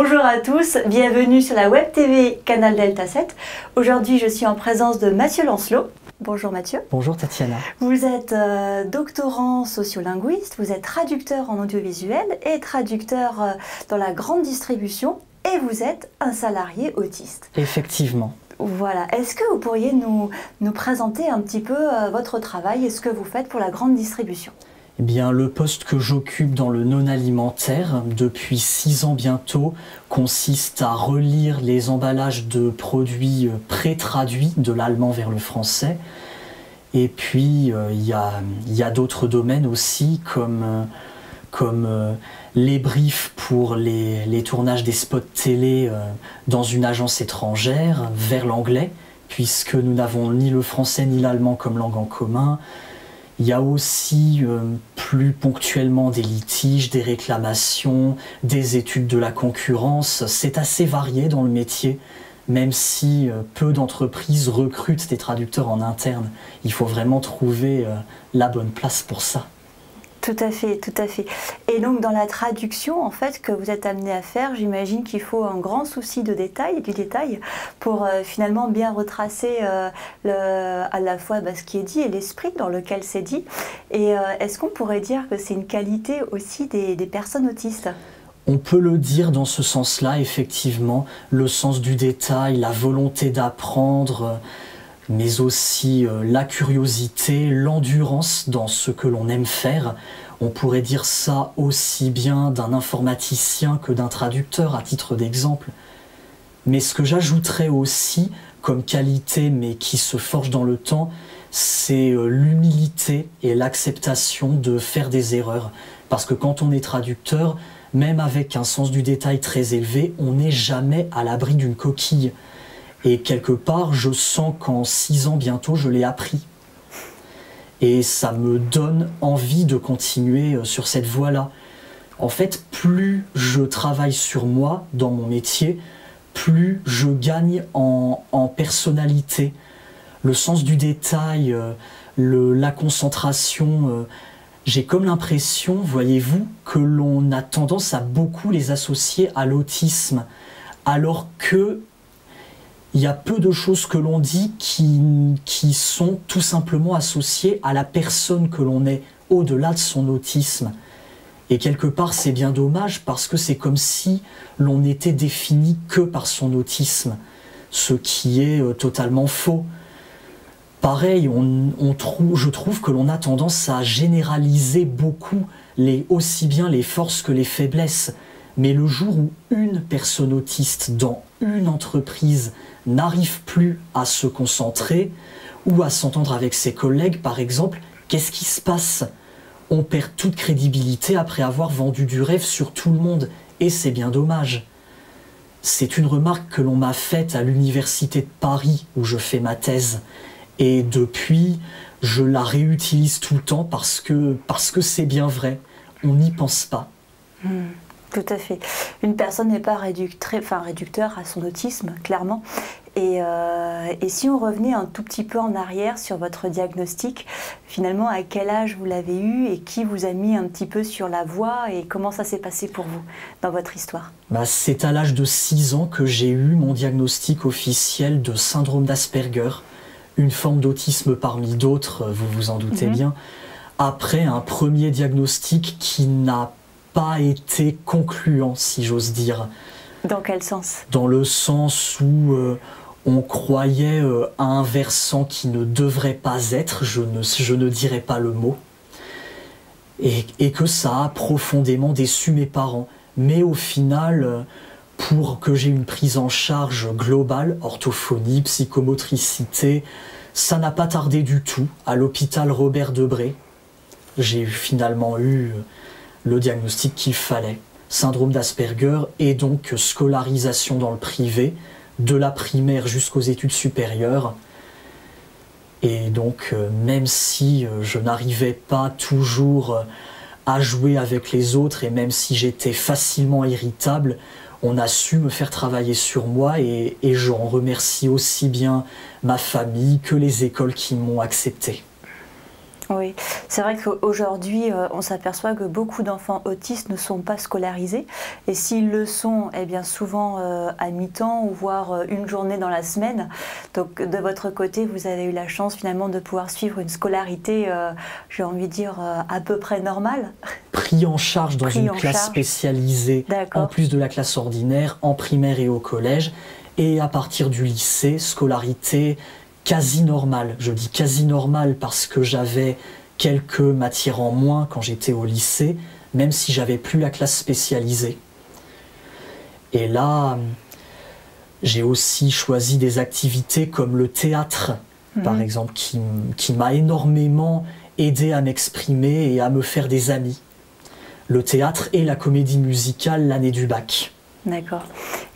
Bonjour à tous, bienvenue sur la Web TV Canal Delta 7. Aujourd'hui, je suis en présence de Mathieu Lancelot. Bonjour Mathieu. Bonjour Tatiana. Vous êtes doctorant sociolinguiste, vous êtes traducteur en audiovisuel et traducteur dans la grande distribution et vous êtes un salarié autiste. Effectivement. Voilà. Est-ce que vous pourriez nous présenter un petit peu votre travail et ce que vous faites pour la grande distribution ? Eh bien, le poste que j'occupe dans le non-alimentaire depuis 6 ans bientôt consiste à relire les emballages de produits pré-traduits de l'allemand vers le français. Et puis, il y a d'autres domaines aussi comme les briefs pour les tournages des spots télé dans une agence étrangère vers l'anglais, puisque nous n'avons ni le français ni l'allemand comme langue en commun. Il y a aussi plus ponctuellement des litiges, des réclamations, des études de la concurrence. C'est assez varié dans le métier, même si peu d'entreprises recrutent des traducteurs en interne. Il faut vraiment trouver la bonne place pour ça. Tout à fait, tout à fait. Et donc dans la traduction en fait que vous êtes amené à faire, j'imagine qu'il faut un grand souci de détail, du détail, pour finalement bien retracer à la fois ce qui est dit et l'esprit dans lequel c'est dit. Et est-ce qu'on pourrait dire que c'est une qualité aussi des personnes autistes ? On peut le dire dans ce sens-là, effectivement, le sens du détail, la volonté d'apprendre, mais aussi la curiosité, l'endurance dans ce que l'on aime faire. On pourrait dire ça aussi bien d'un informaticien que d'un traducteur, à titre d'exemple. Mais ce que j'ajouterais aussi comme qualité, mais qui se forge dans le temps, c'est l'humilité et l'acceptation de faire des erreurs. Parce que quand on est traducteur, même avec un sens du détail très élevé, on n'est jamais à l'abri d'une coquille. Et quelque part, je sens qu'en 6 ans bientôt, je l'ai appris. Et ça me donne envie de continuer sur cette voie-là. En fait, plus je travaille sur moi dans mon métier, plus je gagne en personnalité. Le sens du détail, la concentration, j'ai comme l'impression, voyez-vous, que l'on a tendance à beaucoup les associer à l'autisme, alors que il y a peu de choses que l'on dit qui sont tout simplement associées à la personne que l'on est, au-delà de son autisme. Et quelque part, c'est bien dommage parce que c'est comme si l'on n'était défini que par son autisme, ce qui est totalement faux. Pareil, je trouve que l'on a tendance à généraliser beaucoup, aussi bien les forces que les faiblesses. Mais le jour où une personne autiste dans une entreprise n'arrive plus à se concentrer ou à s'entendre avec ses collègues, par exemple, qu'est-ce qui se passe? On perd toute crédibilité après avoir vendu du rêve sur tout le monde, et c'est bien dommage. C'est une remarque que l'on m'a faite à l'université de Paris, où je fais ma thèse, et depuis, je la réutilise tout le temps parce que c'est bien vrai, on n'y pense pas. Tout à fait. Une personne n'est pas réducteur à son autisme, clairement. Et si on revenait un tout petit peu en arrière sur votre diagnostic, finalement, à quel âge vous l'avez eu et qui vous a mis un petit peu sur la voie et comment ça s'est passé pour vous dans votre histoire? C'est à l'âge de 6 ans que j'ai eu mon diagnostic officiel de syndrome d'Asperger, une forme d'autisme parmi d'autres, vous vous en doutez bien, après un premier diagnostic qui n'a pas été concluant, si j'ose dire. Dans quel sens? Dans le sens où on croyait à un versant qui ne devrait pas être, je ne dirais pas le mot, et que ça a profondément déçu mes parents. Mais au final, pour que j'ai une prise en charge globale, orthophonie, psychomotricité, ça n'a pas tardé du tout. À l'hôpital Robert Debré, j'ai finalement eu le diagnostic qu'il fallait. Syndrome d'Asperger et donc scolarisation dans le privé, de la primaire jusqu'aux études supérieures. Et donc, même si je n'arrivais pas toujours à jouer avec les autres et même si j'étais facilement irritable, on a su me faire travailler sur moi et j'en remercie aussi bien ma famille que les écoles qui m'ont accepté. Oui, c'est vrai qu'aujourd'hui, on s'aperçoit que beaucoup d'enfants autistes ne sont pas scolarisés. Et s'ils le sont, eh bien souvent à mi-temps ou voire une journée dans la semaine. Donc de votre côté, vous avez eu la chance finalement de pouvoir suivre une scolarité, j'ai envie de dire, à peu près normale. Pris en charge dans une classe spécialisée, en plus de la classe ordinaire, en primaire et au collège. Et à partir du lycée, scolarité quasi normale. Je dis quasi normale parce que j'avais quelques matières en moins quand j'étais au lycée, même si j'avais plus la classe spécialisée. Et là, j'ai aussi choisi des activités comme le théâtre, par exemple, qui m'a énormément aidé à m'exprimer et à me faire des amis. Le théâtre et la comédie musicale l'année du bac. D'accord.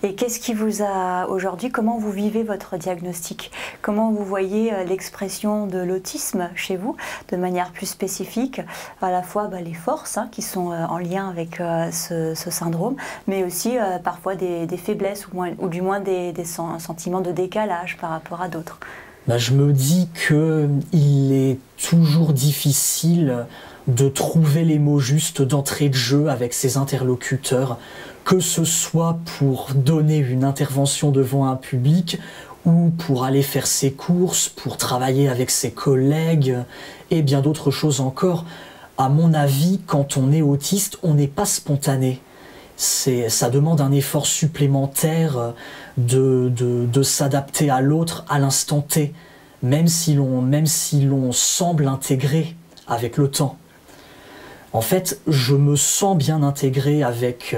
Et qu'est-ce qui vous a aujourd'hui, comment vous vivez votre diagnostic? Comment vous voyez l'expression de l'autisme chez vous de manière plus spécifique? À la fois les forces qui sont en lien avec ce syndrome, mais aussi parfois des faiblesses ou du moins des sentiments de décalage par rapport à d'autres. Je me dis qu'il est toujours difficile de trouver les mots justes d'entrée de jeu avec ses interlocuteurs, que ce soit pour donner une intervention devant un public ou pour aller faire ses courses, pour travailler avec ses collègues et bien d'autres choses encore. À mon avis, quand on est autiste, on n'est pas spontané. Ça demande un effort supplémentaire de s'adapter à l'autre à l'instant T, même si l'on semble intégré avec le temps. En fait, je me sens bien intégré avec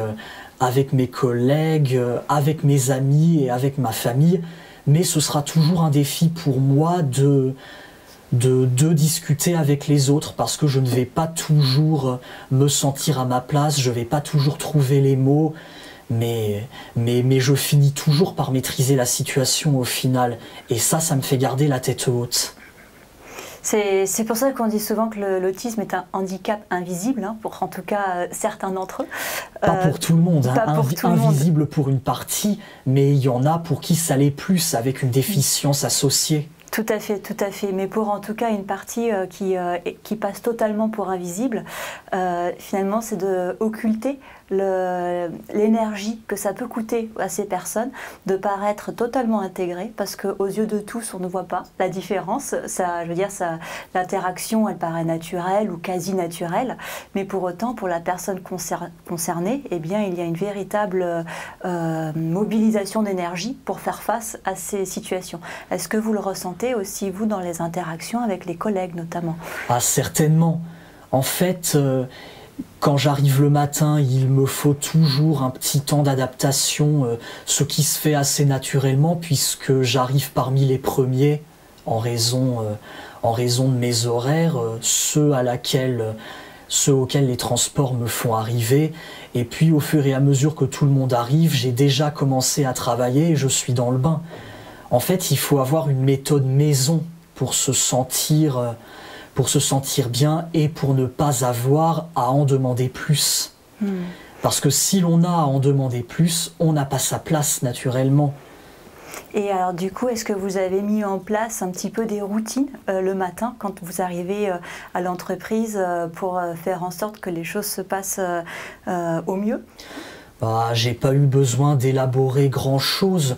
mes collègues, avec mes amis et avec ma famille, mais ce sera toujours un défi pour moi de discuter avec les autres parce que je ne vais pas toujours me sentir à ma place, je ne vais pas toujours trouver les mots, mais je finis toujours par maîtriser la situation au final. Et ça me fait garder la tête haute. C'est pour ça qu'on dit souvent que l'autisme est un handicap invisible, pour en tout cas certains d'entre eux. Pas pour tout le monde, invisible pour une partie, mais il y en a pour qui ça l'est plus, avec une déficience associée. Tout à fait. Mais pour en tout cas une partie qui passe totalement pour invisible, finalement c'est d'occulter l'énergie que ça peut coûter à ces personnes de paraître totalement intégrées, parce qu'aux yeux de tous on ne voit pas la différence. L'interaction elle paraît naturelle ou quasi naturelle, mais pour autant pour la personne concernée, eh bien, il y a une véritable mobilisation d'énergie pour faire face à ces situations. Est-ce que vous le ressentez aussi vous dans les interactions avec les collègues notamment? Ah, certainement. En fait, quand j'arrive le matin, il me faut toujours un petit temps d'adaptation, ce qui se fait assez naturellement puisque j'arrive parmi les premiers en raison de mes horaires, ceux auxquels les transports me font arriver. Et puis au fur et à mesure que tout le monde arrive, j'ai déjà commencé à travailler et je suis dans le bain. En fait, il faut avoir une méthode maison pour se sentir bien et pour ne pas avoir à en demander plus. Parce que si l'on a à en demander plus, on n'a pas sa place naturellement. Et alors du coup, est-ce que vous avez mis en place un petit peu des routines le matin quand vous arrivez à l'entreprise pour faire en sorte que les choses se passent au mieux? J'ai pas eu besoin d'élaborer grand-chose.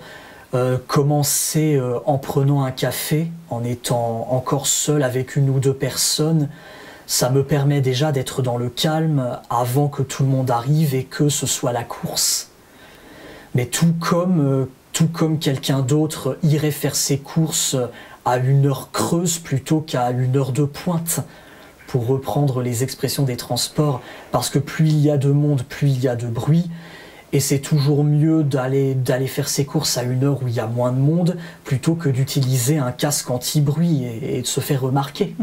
Commencer en prenant un café, en étant encore seul avec une ou deux personnes, ça me permet déjà d'être dans le calme avant que tout le monde arrive et que ce soit la course. Mais tout comme quelqu'un d'autre irait faire ses courses à une heure creuse plutôt qu'à une heure de pointe, pour reprendre les expressions des transports, parce que plus il y a de monde, plus il y a de bruit. Et c'est toujours mieux d'aller faire ses courses à une heure où il y a moins de monde plutôt que d'utiliser un casque anti-bruit et de se faire remarquer.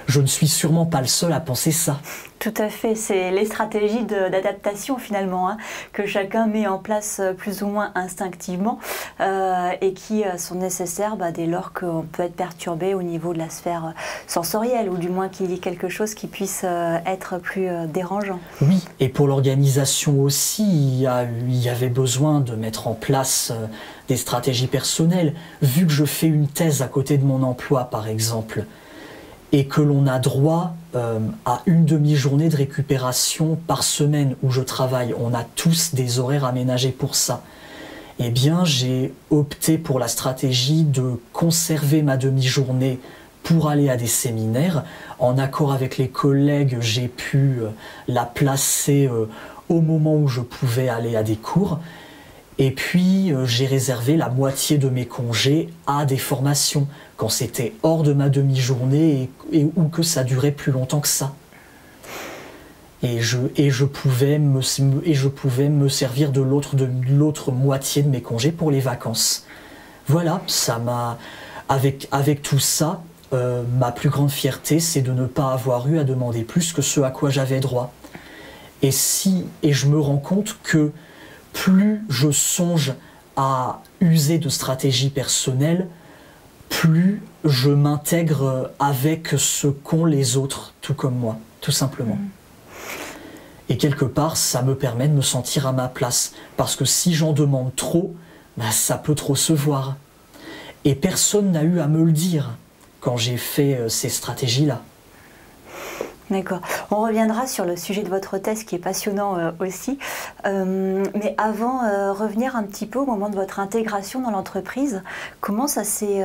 Je ne suis sûrement pas le seul à penser ça. Tout à fait, c'est les stratégies d'adaptation finalement que chacun met en place plus ou moins instinctivement et qui sont nécessaires dès lors qu'on peut être perturbé au niveau de la sphère sensorielle ou du moins qu'il y ait quelque chose qui puisse être plus dérangeant. Oui, et pour l'organisation aussi, il y avait besoin de mettre en place des stratégies personnelles. Vu que je fais une thèse à côté de mon emploi par exemple, et que l'on a droit à une demi-journée de récupération par semaine où je travaille. On a tous des horaires aménagés pour ça. Eh bien, j'ai opté pour la stratégie de conserver ma demi-journée pour aller à des séminaires. En accord avec les collègues, j'ai pu la placer au moment où je pouvais aller à des cours. Et puis, j'ai réservé la moitié de mes congés à des formations, quand c'était hors de ma demi-journée ou que ça durait plus longtemps que ça. Et je pouvais me servir de l'autre moitié de mes congés pour les vacances. Voilà, ça m'a... Avec tout ça, ma plus grande fierté, c'est de ne pas avoir eu à demander plus que ce à quoi j'avais droit. Et je me rends compte que plus je songe à user de stratégies personnelles, plus je m'intègre avec ce qu'ont les autres, tout comme moi, tout simplement. Et quelque part, ça me permet de me sentir à ma place. Parce que si j'en demande trop, bah, ça peut trop se voir. Et personne n'a eu à me le dire quand j'ai fait ces stratégies-là. D'accord. On reviendra sur le sujet de votre thèse qui est passionnant aussi. Mais avant, revenir un petit peu au moment de votre intégration dans l'entreprise, comment ça s'est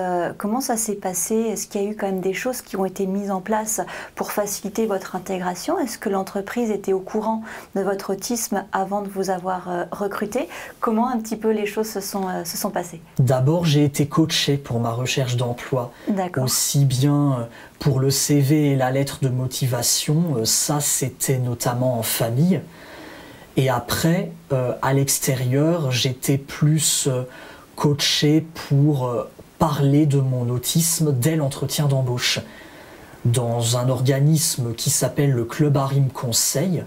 passé? Est-ce qu'il y a eu quand même des choses qui ont été mises en place pour faciliter votre intégration? Est-ce que l'entreprise était au courant de votre autisme avant de vous avoir recruté? Comment un petit peu les choses se sont passées? D'abord, j'ai été coaché pour ma recherche d'emploi. D'accord. Aussi bien pour le CV et la lettre de motivation, ça c'était notamment en famille. Et après, à l'extérieur, j'étais plus coaché pour parler de mon autisme dès l'entretien d'embauche. Dans un organisme qui s'appelle le Club Arim Conseil,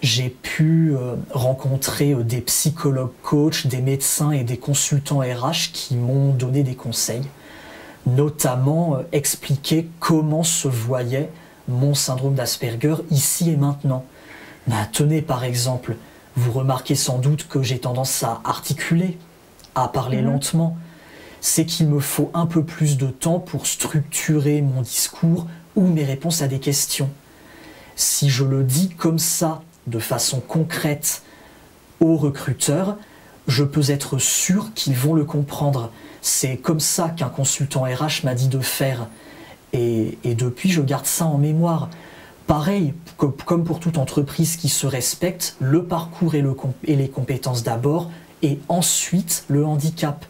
j'ai pu rencontrer des psychologues coachs, des médecins et des consultants RH qui m'ont donné des conseils. Notamment expliquer comment se voyait mon syndrome d'Asperger ici et maintenant. Bah, tenez par exemple, vous remarquez sans doute que j'ai tendance à articuler, à parler lentement. C'est qu'il me faut un peu plus de temps pour structurer mon discours ou mes réponses à des questions. Si je le dis comme ça, de façon concrète aux recruteurs, je peux être sûr qu'ils vont le comprendre. C'est comme ça qu'un consultant RH m'a dit de faire. Et depuis, je garde ça en mémoire. Pareil, comme pour toute entreprise qui se respecte, le parcours et les compétences d'abord, et ensuite le handicap.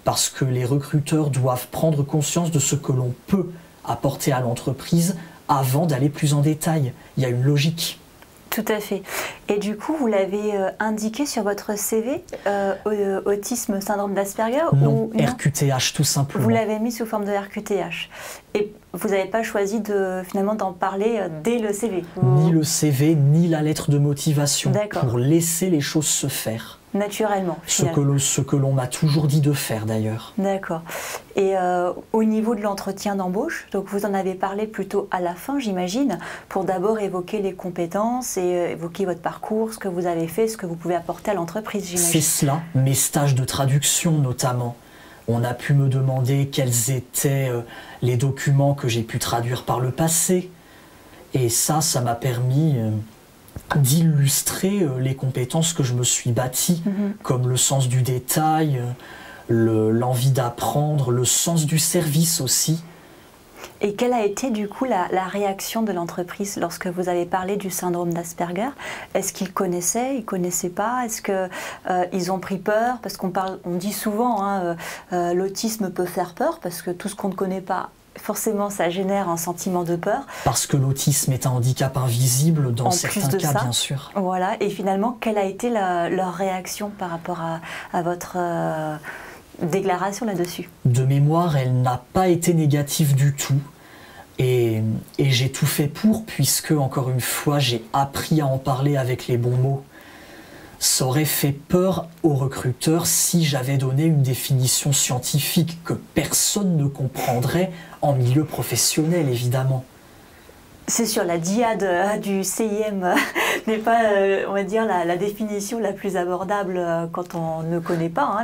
Parce que les recruteurs doivent prendre conscience de ce que l'on peut apporter à l'entreprise avant d'aller plus en détail. Il y a une logique. Tout à fait. Et du coup, vous l'avez indiqué sur votre CV, autisme, syndrome d'Asperger? Non, RQTH tout simplement. Vous l'avez mis sous forme de RQTH. Et vous n'avez pas choisi finalement d'en parler dès le CV? Ni le CV, ni la lettre de motivation. Pour laisser les choses se faire. Naturellement. Ce que l'on m'a toujours dit de faire d'ailleurs. D'accord. Et au niveau de l'entretien d'embauche, donc vous en avez parlé plutôt à la fin, j'imagine, pour d'abord évoquer les compétences et évoquer votre parcours, ce que vous avez fait, ce que vous pouvez apporter à l'entreprise, j'imagine. C'est cela, mes stages de traduction notamment. On a pu me demander quels étaient les documents que j'ai pu traduire par le passé. Et ça m'a permis d'illustrer les compétences que je me suis bâties, comme le sens du détail, l'envie d'apprendre, le sens du service aussi. Et quelle a été du coup la réaction de l'entreprise lorsque vous avez parlé du syndrome d'Asperger? Est-ce qu'ils connaissaient, ils ne connaissaient pas? Est-ce qu'ils ont pris peur? Parce qu'on dit souvent, l'autisme peut faire peur, parce que tout ce qu'on ne connaît pas, forcément ça génère un sentiment de peur. Parce que l'autisme est un handicap invisible dans certains cas, bien sûr. Voilà, et finalement, quelle a été leur réaction par rapport à votre déclaration là-dessus? De mémoire, elle n'a pas été négative du tout. Et j'ai tout fait pour, puisque, encore une fois, j'ai appris à en parler avec les bons mots. Ça aurait fait peur aux recruteurs si j'avais donné une définition scientifique que personne ne comprendrait en milieu professionnel, évidemment. C'est sûr, la diade du CIM n'est pas, on va dire, la définition la plus abordable quand on ne connaît pas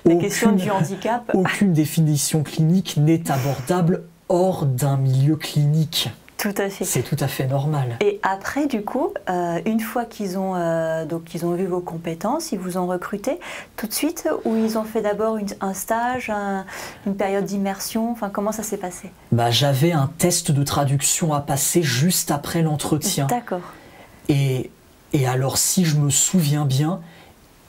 la question du handicap. Aucune définition clinique n'est abordable hors d'un milieu clinique. Tout à fait. C'est tout à fait normal. Et après, du coup, une fois qu'ils ont vu vos compétences, ils vous ont recruté tout de suite, ou ils ont fait d'abord un stage, une période d'immersion, enfin, comment ça s'est passé? J'avais un test de traduction à passer juste après l'entretien. D'accord. Et alors, si je me souviens bien,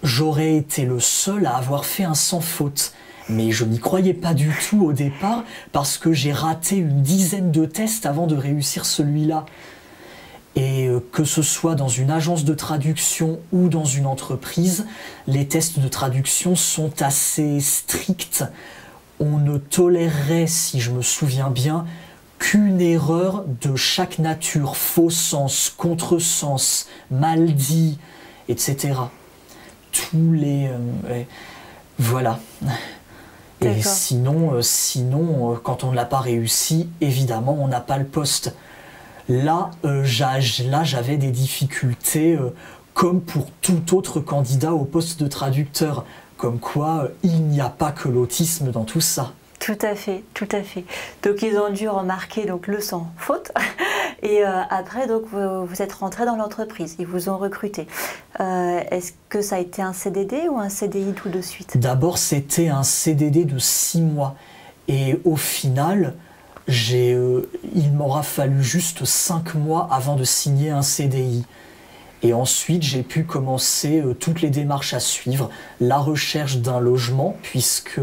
j'aurais été le seul à avoir fait un sans faute. Mais je n'y croyais pas du tout au départ parce que j'ai raté une dizaine de tests avant de réussir celui-là. Et que ce soit dans une agence de traduction ou dans une entreprise, les tests de traduction sont assez stricts. On ne tolérerait, si je me souviens bien, qu'une erreur de chaque nature, faux sens, contresens, mal dit, etc. Tous les... voilà. Et sinon, quand on ne l'a pas réussi, évidemment, on n'a pas le poste. Là, j'avais des difficultés, comme pour tout autre candidat au poste de traducteur. Comme quoi, il n'y a pas que l'autisme dans tout ça. Tout à fait, tout à fait. Donc, ils ont dû remarquer donc, le sans faute. Et après, donc, vous êtes rentré dans l'entreprise. Ils vous ont recruté. Est-ce que ça a été un CDD ou un CDI tout de suite? D'abord, c'était un CDD de 6 mois. Et au final, il m'aura fallu juste 5 mois avant de signer un CDI. Et ensuite, j'ai pu commencer toutes les démarches à suivre, la recherche d'un logement, puisque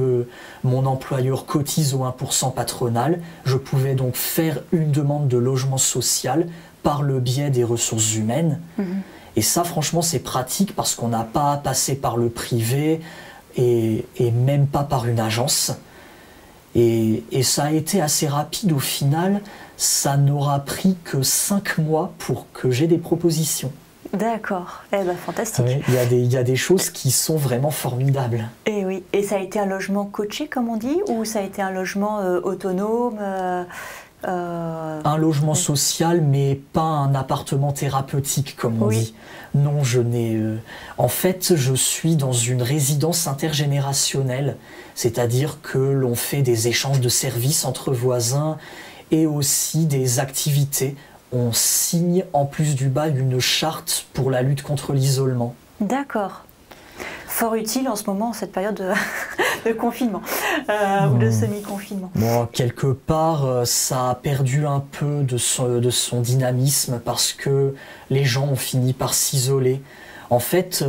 mon employeur cotise au 1% patronal. Je pouvais donc faire une demande de logement social par le biais des ressources humaines. Et ça, franchement, c'est pratique parce qu'on n'a pas à passer par le privé et même pas par une agence. Et ça a été assez rapide au final. Ça n'aura pris que 5 mois pour que j'ai des propositions. D'accord, fantastique. Oui, il y a des choses qui sont vraiment formidables. Et oui, et ça a été un logement coaché, comme on dit, ou ça a été un logement autonome Un logement social, mais pas un appartement thérapeutique, comme on dit. Non, en fait, je suis dans une résidence intergénérationnelle, c'est-à-dire que l'on fait des échanges de services entre voisins et aussi des activités. On signe en plus du bail une charte pour la lutte contre l'isolement. D'accord. Fort utile en ce moment, cette période de confinement ou de semi-confinement. Bon, quelque part, ça a perdu un peu de son dynamisme parce que les gens ont fini par s'isoler. En fait,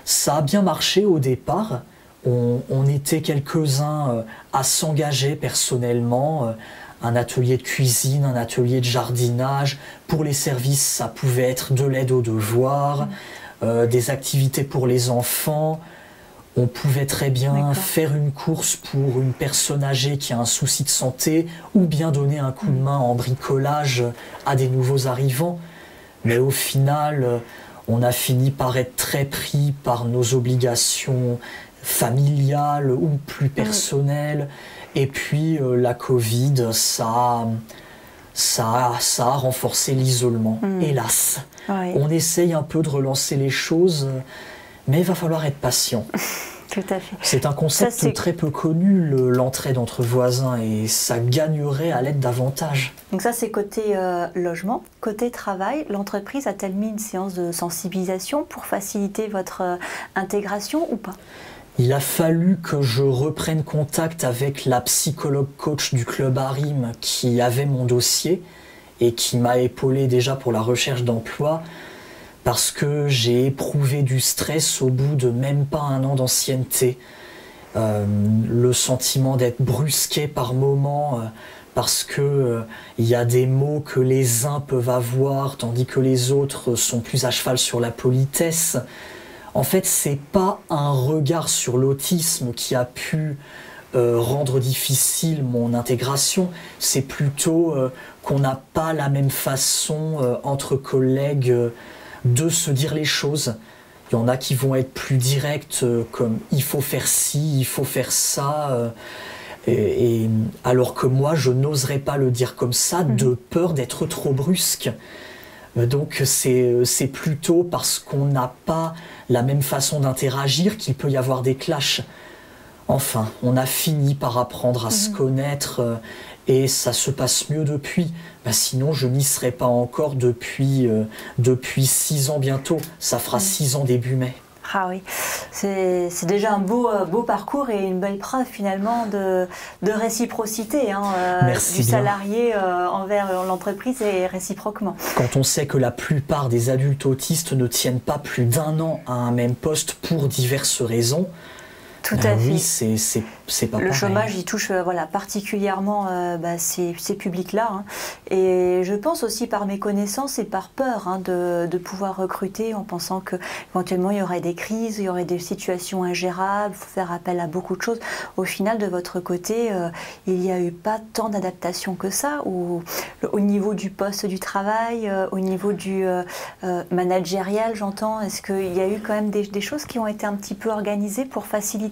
ça a bien marché au départ. On était quelques-uns à s'engager personnellement. Un atelier de cuisine, un atelier de jardinage. Pour les services, ça pouvait être de l'aide aux devoirs, des activités pour les enfants. On pouvait très bien faire une course pour une personne âgée qui a un souci de santé ou bien donner un coup de main en bricolage à des nouveaux arrivants. Mais au final, on a fini par être très pris par nos obligations familiales ou plus personnelles. Et puis la Covid, ça a renforcé l'isolement, hélas. Oui. On essaye un peu de relancer les choses, mais il va falloir être patient. Tout à fait. C'est un concept très peu connu, l'entraide entre voisins, et ça gagnerait à l'être davantage. Donc ça, c'est côté logement. Côté travail, l'entreprise a-t-elle mis une séance de sensibilisation pour faciliter votre intégration ou pas? Il a fallu que je reprenne contact avec la psychologue coach du club Harim qui avait mon dossier et qui m'a épaulé déjà pour la recherche d'emploi parce que j'ai éprouvé du stress au bout de même pas 1 an d'ancienneté. Le sentiment d'être brusqué par moments parce que il y a des mots que les uns peuvent avoir tandis que les autres sont plus à cheval sur la politesse. En fait, c'est pas un regard sur l'autisme qui a pu rendre difficile mon intégration, c'est plutôt qu'on n'a pas la même façon entre collègues de se dire les choses. Il y en a qui vont être plus directs, comme il faut faire ci, il faut faire ça, alors que moi je n'oserais pas le dire comme ça de peur d'être trop brusque. Donc c'est plutôt parce qu'on n'a pas la même façon d'interagir qu'il peut y avoir des clashs. Enfin, on a fini par apprendre à se connaître et ça se passe mieux depuis. Bah, sinon, je n'y serais pas encore depuis 6 ans bientôt. Ça fera 6 ans début mai. Ah oui, c'est déjà un beau parcours et une belle preuve finalement de réciprocité du salarié envers l'entreprise et réciproquement. Quand on sait que la plupart des adultes autistes ne tiennent pas plus d'1 an à un même poste pour diverses raisons, tout à fait. Oui, c'est pas pareil. Le chômage, il touche particulièrement ces publics-là. Et je pense aussi par méconnaissance et par peur de pouvoir recruter en pensant qu'éventuellement il y aurait des crises, il y aurait des situations ingérables, il faut faire appel à beaucoup de choses. Au final, de votre côté, il n'y a eu pas tant d'adaptation que ça, au niveau du poste du travail, au niveau du managérial, j'entends. Est-ce qu'il y a eu quand même des choses qui ont été un petit peu organisées pour faciliter?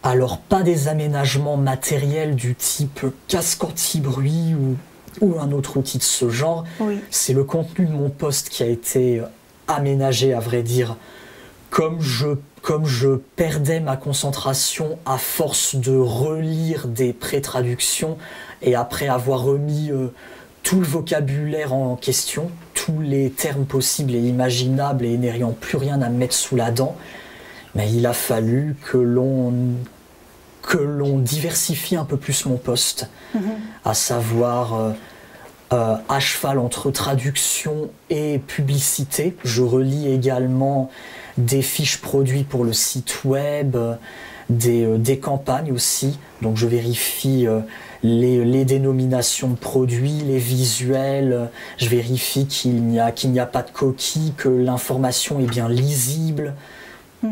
Alors, pas des aménagements matériels du type casque anti-bruit ou un autre outil de ce genre. Oui. C'est le contenu de mon poste qui a été aménagé, à vrai dire. Comme je perdais ma concentration à force de relire des pré-traductions et après avoir remis tout le vocabulaire en question, tous les termes possibles et imaginables et n'ayant plus rien à mettre sous la dent, mais il a fallu que l'on diversifie un peu plus mon poste, à savoir à cheval entre traduction et publicité. Je relis également des fiches produits pour le site web, des campagnes aussi, donc je vérifie les dénominations de produits, les visuels, je vérifie qu'il n'y a pas de coquilles, que l'information est bien lisible.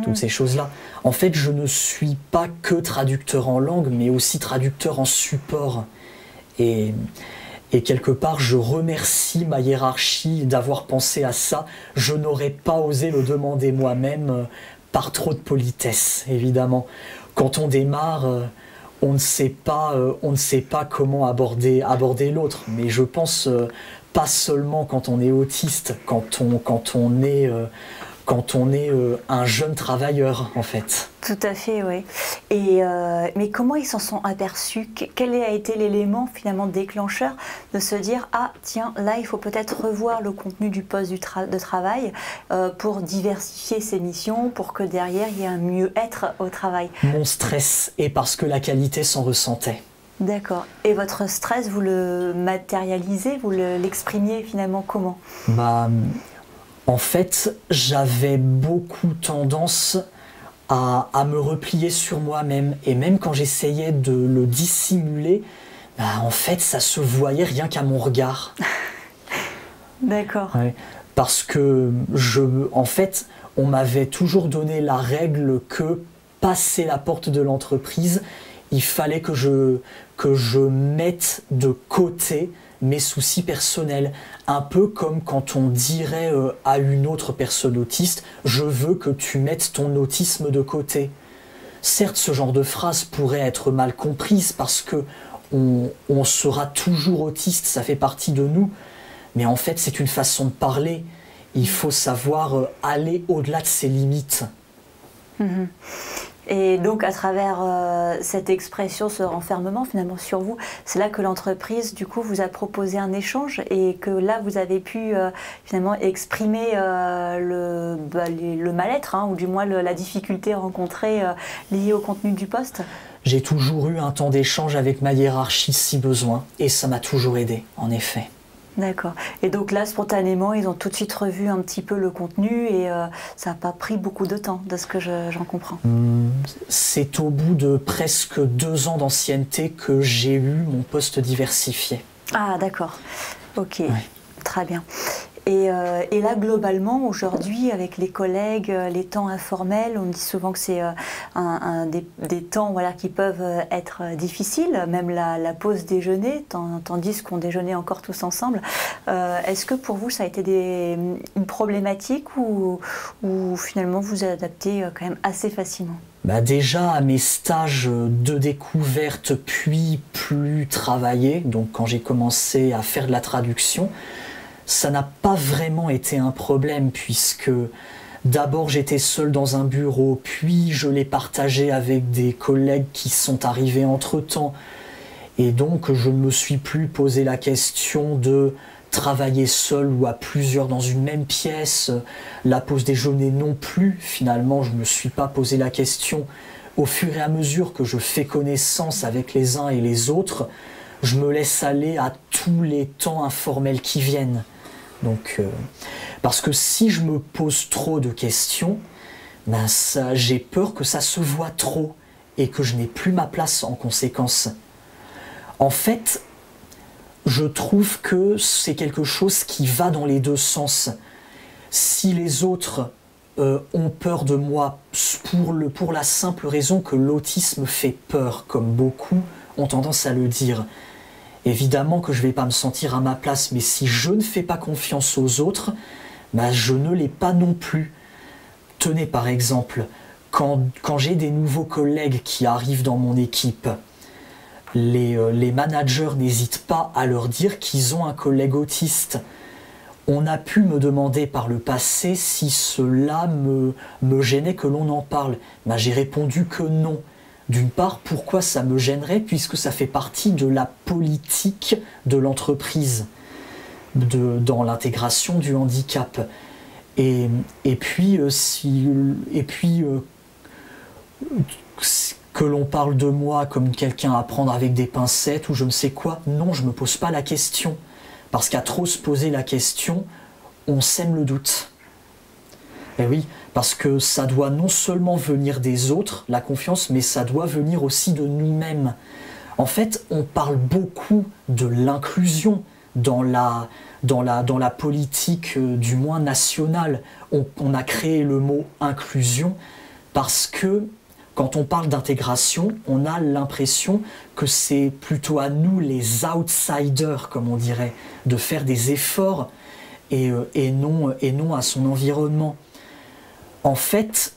Toutes ces choses-là. En fait, je ne suis pas que traducteur en langue, mais aussi traducteur en support. Et quelque part, je remercie ma hiérarchie d'avoir pensé à ça. Je n'aurais pas osé le demander moi-même par trop de politesse, évidemment. Quand on démarre, on ne sait pas comment aborder l'autre. Mais je pense pas seulement quand on est autiste, quand on est un jeune travailleur, en fait. Tout à fait, oui. Mais comment ils s'en sont aperçus? Quel a été l'élément finalement déclencheur de se dire « Ah, tiens, là, il faut peut-être revoir le contenu du poste de travail pour diversifier ses missions, pour que derrière, il y ait un mieux-être au travail ». Mon stress, et parce que la qualité s'en ressentait. D'accord. Et votre stress, vous le matérialisez, vous l'exprimiez finalement comment? En fait, j'avais beaucoup tendance à me replier sur moi-même. Et même quand j'essayais de le dissimuler, en fait, ça se voyait rien qu'à mon regard. D'accord. Ouais, parce que, en fait, on m'avait toujours donné la règle que, passer la porte de l'entreprise, il fallait que je mette de côté mes soucis personnels, un peu comme quand on dirait à une autre personne autiste « je veux que tu mettes ton autisme de côté ». Certes, ce genre de phrase pourrait être mal comprise parce que on sera toujours autiste, ça fait partie de nous, mais en fait c'est une façon de parler. Il faut savoir aller au-delà de ses limites. Et donc, à travers cette expression, ce renfermement finalement sur vous, c'est là que l'entreprise, du coup, vous a proposé un échange et que là, vous avez pu finalement exprimer le mal-être, ou du moins la difficulté rencontrée liée au contenu du poste. J'ai toujours eu un temps d'échange avec ma hiérarchie si besoin, et ça m'a toujours aidé, en effet. D'accord. Et donc là, spontanément, ils ont tout de suite revu un petit peu le contenu et ça n'a pas pris beaucoup de temps, de ce que j'en comprends. C'est au bout de presque 2 ans d'ancienneté que j'ai eu mon poste diversifié. Ah, d'accord. Ok, ouais. Très bien. Et là, globalement, aujourd'hui, avec les collègues, les temps informels, on dit souvent que c'est des temps qui peuvent être difficiles, même la pause déjeuner, tandis qu'on déjeunait encore tous ensemble. Est-ce que pour vous, ça a été une problématique ou finalement vous adaptez quand même assez facilement? Déjà à mes stages de découverte puis plus travaillés, donc quand j'ai commencé à faire de la traduction, ça n'a pas vraiment été un problème puisque D'abord j'étais seul dans un bureau, puis je l'ai partagé avec des collègues qui sont arrivés entre-temps. Et donc je ne me suis plus posé la question de travailler seul ou à plusieurs dans une même pièce. La pause déjeuner non plus, finalement je ne me suis pas posé la question. Au fur et à mesure que je fais connaissance avec les uns et les autres, je me laisse aller à tous les temps informels qui viennent. Donc, parce que si je me pose trop de questions, ben j'ai peur que ça se voit trop et que je n'ai plus ma place en conséquence. En fait, je trouve que c'est quelque chose qui va dans les deux sens. Si les autres ont peur de moi pour la simple raison que l'autisme fait peur, comme beaucoup ont tendance à le dire, évidemment que je ne vais pas me sentir à ma place, mais si je ne fais pas confiance aux autres, ben je ne l'ai pas non plus. Tenez par exemple, quand j'ai des nouveaux collègues qui arrivent dans mon équipe, les managers n'hésitent pas à leur dire qu'ils ont un collègue autiste. On a pu me demander par le passé si cela me gênait que l'on en parle. Ben, j'ai répondu que non. D'une part, pourquoi ça me gênerait, puisque ça fait partie de la politique de l'entreprise, dans l'intégration du handicap. Et puis, que l'on parle de moi comme quelqu'un à prendre avec des pincettes ou je ne sais quoi, non, je ne me pose pas la question. Parce qu'à trop se poser la question, on sème le doute. Et oui, parce que ça doit non seulement venir des autres, la confiance, mais ça doit venir aussi de nous-mêmes. En fait, on parle beaucoup de l'inclusion dans la politique, du moins nationale. On a créé le mot inclusion parce que quand on parle d'intégration, on a l'impression que c'est plutôt à nous, les outsiders, comme on dirait, de faire des efforts et non à son environnement. En fait,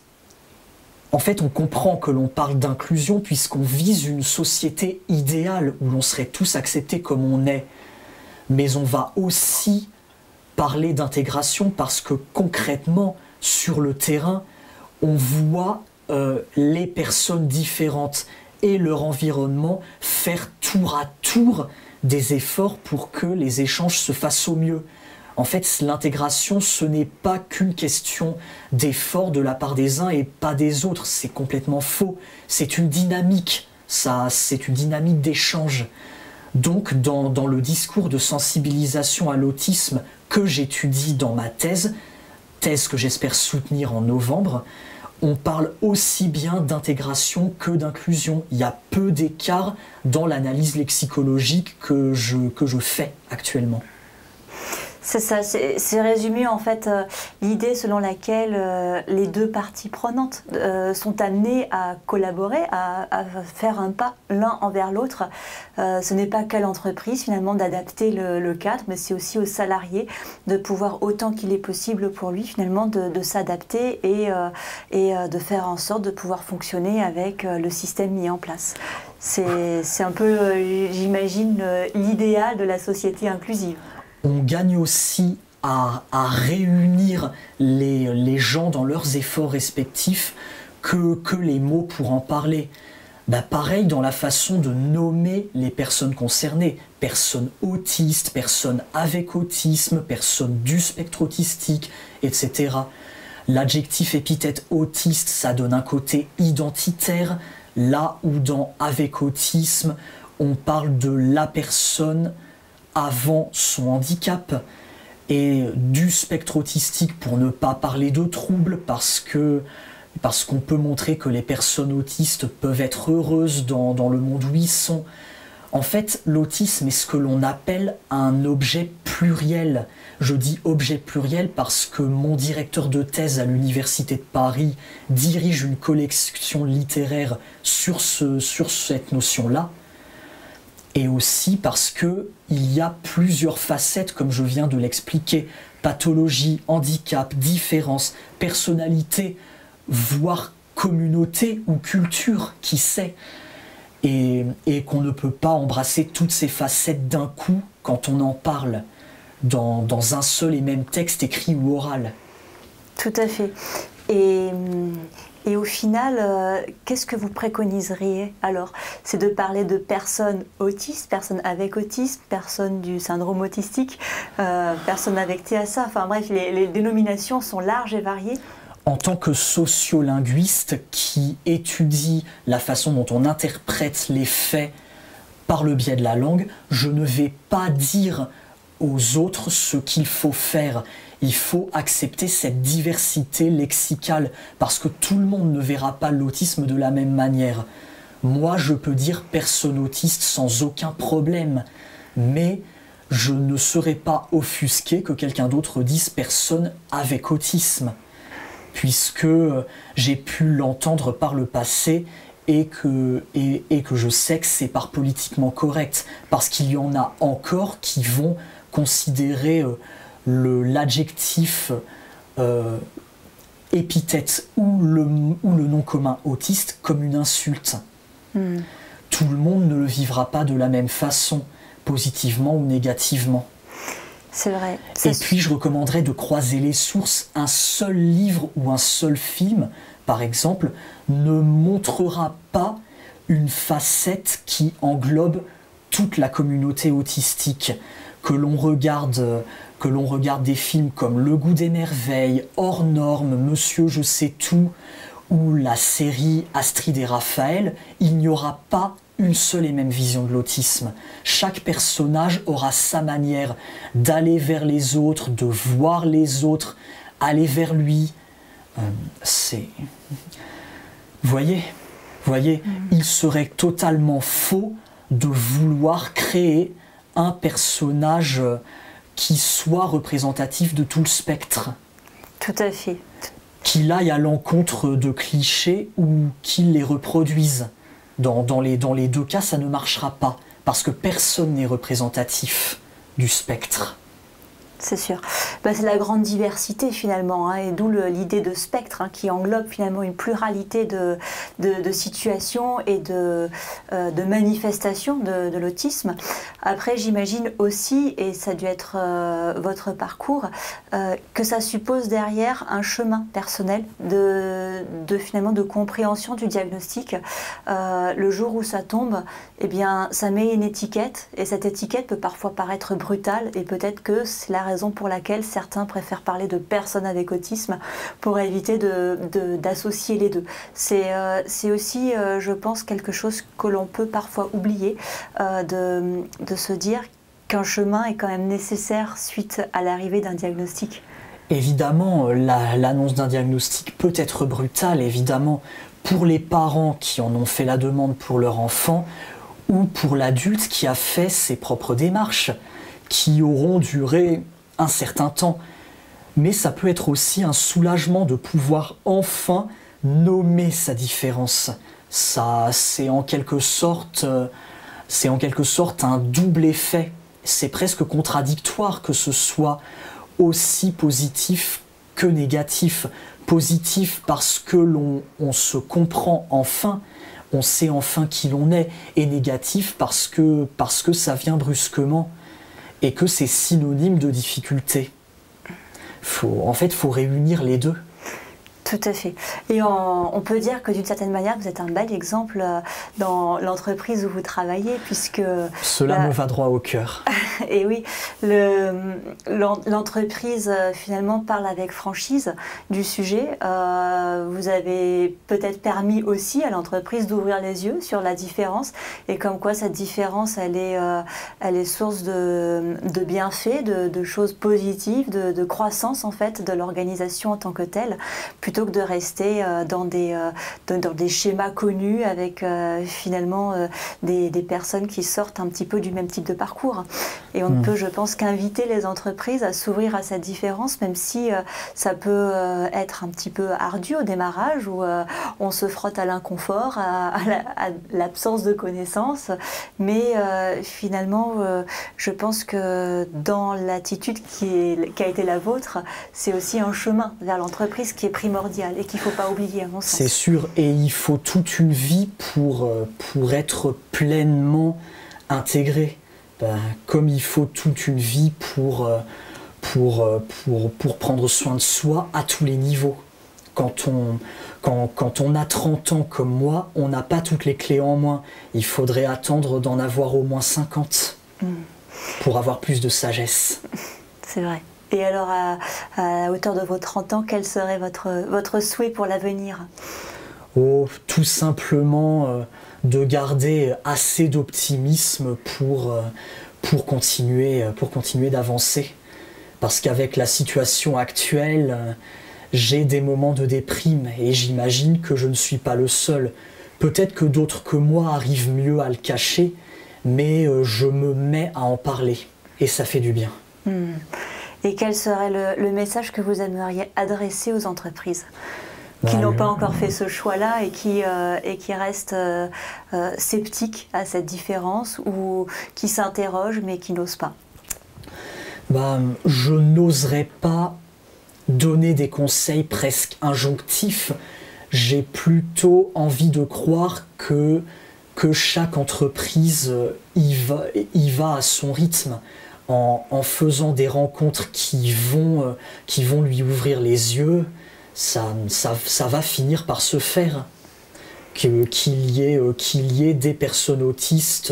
on comprend que l'on parle d'inclusion puisqu'on vise une société idéale où l'on serait tous acceptés comme on est. Mais on va aussi parler d'intégration parce que concrètement, sur le terrain, on voit les personnes différentes et leur environnement faire tour à tour des efforts pour que les échanges se fassent au mieux. En fait, l'intégration, ce n'est pas qu'une question d'effort de la part des uns et pas des autres. C'est complètement faux. C'est une dynamique. C'est une dynamique d'échange. Donc, dans le discours de sensibilisation à l'autisme que j'étudie dans ma thèse que j'espère soutenir en novembre, on parle aussi bien d'intégration que d'inclusion. Il y a peu d'écart dans l'analyse lexicologique que je fais actuellement. C'est ça, c'est résumé en fait l'idée selon laquelle les deux parties prenantes sont amenées à collaborer, à faire un pas l'un envers l'autre. Ce n'est pas qu'à l'entreprise finalement d'adapter le cadre, mais c'est aussi aux salariés de pouvoir autant qu'il est possible pour lui finalement de s'adapter et de faire en sorte de pouvoir fonctionner avec le système mis en place. C'est un peu, j'imagine, l'idéal de la société inclusive. On gagne aussi à réunir les gens dans leurs efforts respectifs que les mots pour en parler. Bah pareil dans la façon de nommer les personnes concernées. Personnes autistes, personnes avec autisme, personnes du spectre autistique, etc. L'adjectif épithète autiste, ça donne un côté identitaire, là où dans avec autisme, on parle de la personne avant son handicap, et du spectre autistique pour ne pas parler de troubles parce qu'on peut montrer que les personnes autistes peuvent être heureuses dans le monde où ils sont. En fait, l'autisme est ce que l'on appelle un objet pluriel. Je dis objet pluriel parce que mon directeur de thèse à l'Université de Paris dirige une collection littéraire sur cette notion-là. Et aussi parce qu'il y a plusieurs facettes, comme je viens de l'expliquer, pathologie, handicap, différence, personnalité, voire communauté ou culture, qui sait, et qu'on ne peut pas embrasser toutes ces facettes d'un coup quand on en parle dans un seul et même texte écrit ou oral. Tout à fait. Et, et au final, qu'est-ce que vous préconiseriez alors? C'est de parler de personnes autistes, personnes avec autisme, personnes du syndrome autistique, personnes avec TSA, enfin bref, les dénominations sont larges et variées. En tant que sociolinguiste qui étudie la façon dont on interprète les faits par le biais de la langue, je ne vais pas dire aux autres ce qu'il faut faire. Il faut accepter cette diversité lexicale parce que tout le monde ne verra pas l'autisme de la même manière. Moi, je peux dire personne autiste sans aucun problème, mais je ne serai pas offusqué que quelqu'un d'autre dise personne avec autisme, puisque j'ai pu l'entendre par le passé et que je sais que c'est par politiquement correct, parce qu'il y en a encore qui vont considérer l'adjectif épithète ou le nom commun autiste comme une insulte. Tout le monde ne le vivra pas de la même façon, positivement ou négativement. C'est vrai. Et puis je recommanderais de croiser les sources. Un seul livre ou un seul film, par exemple, ne montrera pas une facette qui englobe toute la communauté autistique. Que l'on regarde des films comme Le Goût des merveilles, Hors normes, Monsieur je sais tout, ou la série Astrid et Raphaël, il n'y aura pas une seule et même vision de l'autisme. Chaque personnage aura sa manière d'aller vers les autres, de voir les autres, aller vers lui. Voyez, il serait totalement faux de vouloir créer un personnage qui soit représentatif de tout le spectre. Tout à fait. Qu'il aille à l'encontre de clichés ou qu'il les reproduise. Dans les deux cas, ça ne marchera pas, parce que personne n'est représentatif du spectre. C'est sûr. C'est la grande diversité finalement, et d'où l'idée de spectre qui englobe finalement une pluralité de situations et de manifestations de l'autisme. Après, j'imagine aussi, et ça a dû être votre parcours, que ça suppose derrière un chemin personnel finalement de compréhension du diagnostic. Le jour où ça tombe, eh bien, ça met une étiquette, et cette étiquette peut parfois paraître brutale, et peut-être que c'est la raison pour laquelle certains préfèrent parler de personnes avec autisme pour éviter d'associer les deux. C'est aussi, je pense, quelque chose que l'on peut parfois oublier, de se dire qu'un chemin est quand même nécessaire suite à l'arrivée d'un diagnostic. Évidemment, l'annonce d'un diagnostic peut être brutale, évidemment, pour les parents qui en ont fait la demande pour leur enfant, ou pour l'adulte qui a fait ses propres démarches, qui auront duré un certain temps. Mais ça peut être aussi un soulagement de pouvoir enfin nommer sa différence. Ça, c'est en quelque sorte un double effet. C'est presque contradictoire que ce soit aussi positif que négatif. Positif parce que on se comprend enfin, on sait enfin qui l'on est, et négatif parce que ça vient brusquement et que c'est synonyme de difficulté. En fait, il faut réunir les deux. Tout à fait. Et on peut dire que d'une certaine manière, vous êtes un bel exemple dans l'entreprise où vous travaillez, puisque... Cela me va droit au cœur. Et oui, l'entreprise finalement parle avec franchise du sujet. Vous avez peut-être permis aussi à l'entreprise d'ouvrir les yeux sur la différence, et comme quoi cette différence, elle est source de bienfaits, de choses positives, de croissance en fait de l'organisation en tant que telle, plutôt que de rester dans des schémas connus avec finalement des personnes qui sortent un petit peu du même type de parcours. Et on ne peut, je pense, qu'inviter les entreprises à s'ouvrir à cette différence, même si ça peut être un petit peu ardu au démarrage, où on se frotte à l'inconfort, à l'absence de connaissances. Mais finalement, je pense que dans l'attitude qui a été la vôtre, c'est aussi un chemin vers l'entreprise qui est primordial et qu'il ne faut pas oublier, à mon sens. C'est sûr, et il faut toute une vie pour être pleinement intégré. Comme il faut toute une vie pour pour prendre soin de soi à tous les niveaux. Quand on a 30 ans comme moi, on n'a pas toutes les clés en main. Il faudrait attendre d'en avoir au moins 50 pour avoir plus de sagesse. C'est vrai. Et alors, à la hauteur de vos 30 ans, quel serait votre souhait pour l'avenir? Oh, tout simplement de garder assez d'optimisme pour continuer d'avancer. Parce qu'avec la situation actuelle, j'ai des moments de déprime et j'imagine que je ne suis pas le seul. Peut-être que d'autres que moi arrivent mieux à le cacher, mais je me mets à en parler et ça fait du bien. Et quel serait le message que vous aimeriez adresser aux entreprises qui n'ont pas encore fait ce choix-là et qui restent sceptiques à cette différence ou qui s'interrogent mais qui n'osent pas? Je n'oserais pas donner des conseils presque injonctifs. J'ai plutôt envie de croire que chaque entreprise y va à son rythme, en faisant des rencontres qui vont lui ouvrir les yeux. Ça va finir par se faire. Qu'il y ait des personnes autistes,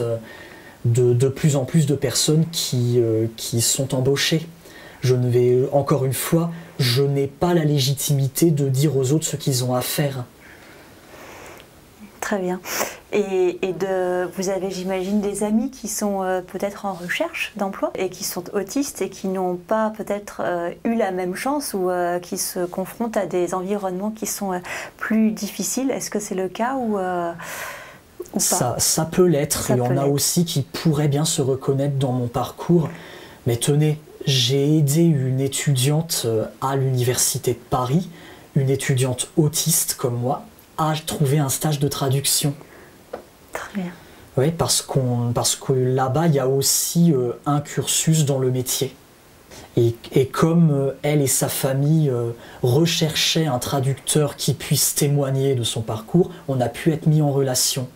de plus en plus de personnes qui sont embauchées. Encore une fois, je n'ai pas la légitimité de dire aux autres ce qu'ils ont à faire. Très bien. Et vous avez, j'imagine, des amis qui sont peut-être en recherche d'emploi et qui sont autistes et qui n'ont pas peut-être eu la même chance ou qui se confrontent à des environnements qui sont plus difficiles. Est-ce que c'est le cas ou pas? Ça peut l'être. Il y en a aussi qui pourraient bien se reconnaître dans mon parcours. Mais tenez, j'ai aidé une étudiante à l'université de Paris, une étudiante autiste comme moi, à trouver un stage de traduction. Très bien. Oui, parce que là-bas, il y a aussi un cursus dans le métier. Et comme elle et sa famille recherchaient un traducteur qui puisse témoigner de son parcours, on a pu être mis en relation.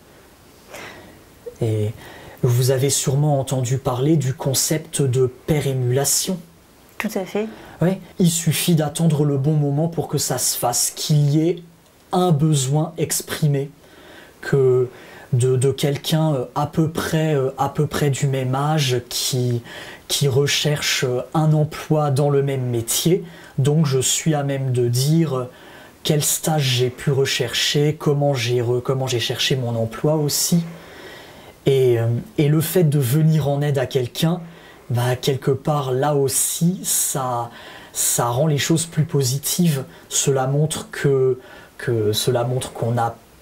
Et vous avez sûrement entendu parler du concept de pérémulation. Tout à fait. Oui, il suffit d'attendre le bon moment pour que ça se fasse, qu'il y ait un besoin exprimé, que de quelqu'un à peu près du même âge qui recherche un emploi dans le même métier. Donc je suis à même de dire quel stage j'ai pu rechercher, comment j'ai cherché mon emploi aussi. Et le fait de venir en aide à quelqu'un, quelque part là aussi, ça rend les choses plus positives. Cela montre que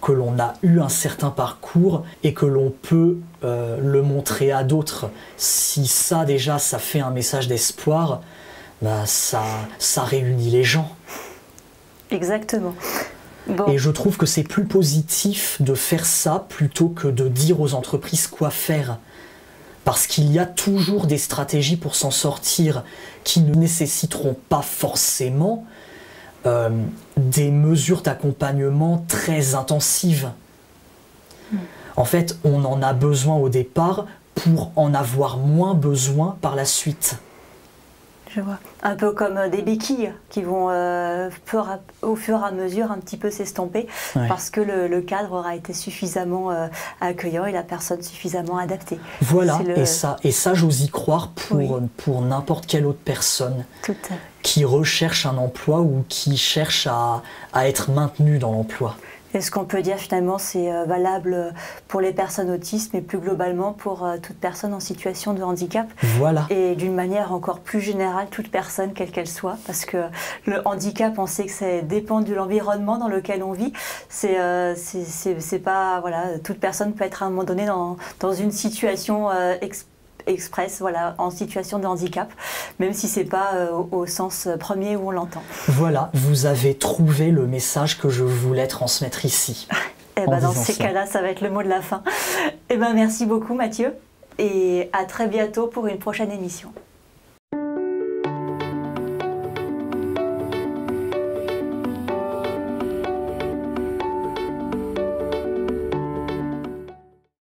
l'on a eu un certain parcours et que l'on peut le montrer à d'autres. Si ça déjà, ça fait un message d'espoir, ça réunit les gens. Exactement. Bon. Et je trouve que c'est plus positif de faire ça plutôt que de dire aux entreprises quoi faire. Parce qu'il y a toujours des stratégies pour s'en sortir qui ne nécessiteront pas forcément des mesures d'accompagnement très intensives. En fait, on en a besoin au départ pour en avoir moins besoin par la suite. Je vois. Un peu comme des béquilles qui vont au fur et à mesure un petit peu s'estomper parce que le cadre aura été suffisamment accueillant et la personne suffisamment adaptée. Voilà, et ça j'ose y croire pour n'importe quelle autre personne qui recherche un emploi ou qui cherche à être maintenue dans l'emploi. Et ce qu'on peut dire finalement, c'est valable pour les personnes autistes, mais plus globalement pour toute personne en situation de handicap. Voilà. Et d'une manière encore plus générale, toute personne, quelle qu'elle soit. Parce que le handicap, on sait que ça dépend de l'environnement dans lequel on vit. C'est pas, voilà, toute personne peut être à un moment donné dans une situation express, voilà, en situation de handicap, même si c'est pas au sens premier où on l'entend. Voilà, vous avez trouvé le message que je voulais transmettre ici. Et dans ces cas-là, ça va être le mot de la fin. Merci beaucoup Mathieu, et à très bientôt pour une prochaine émission.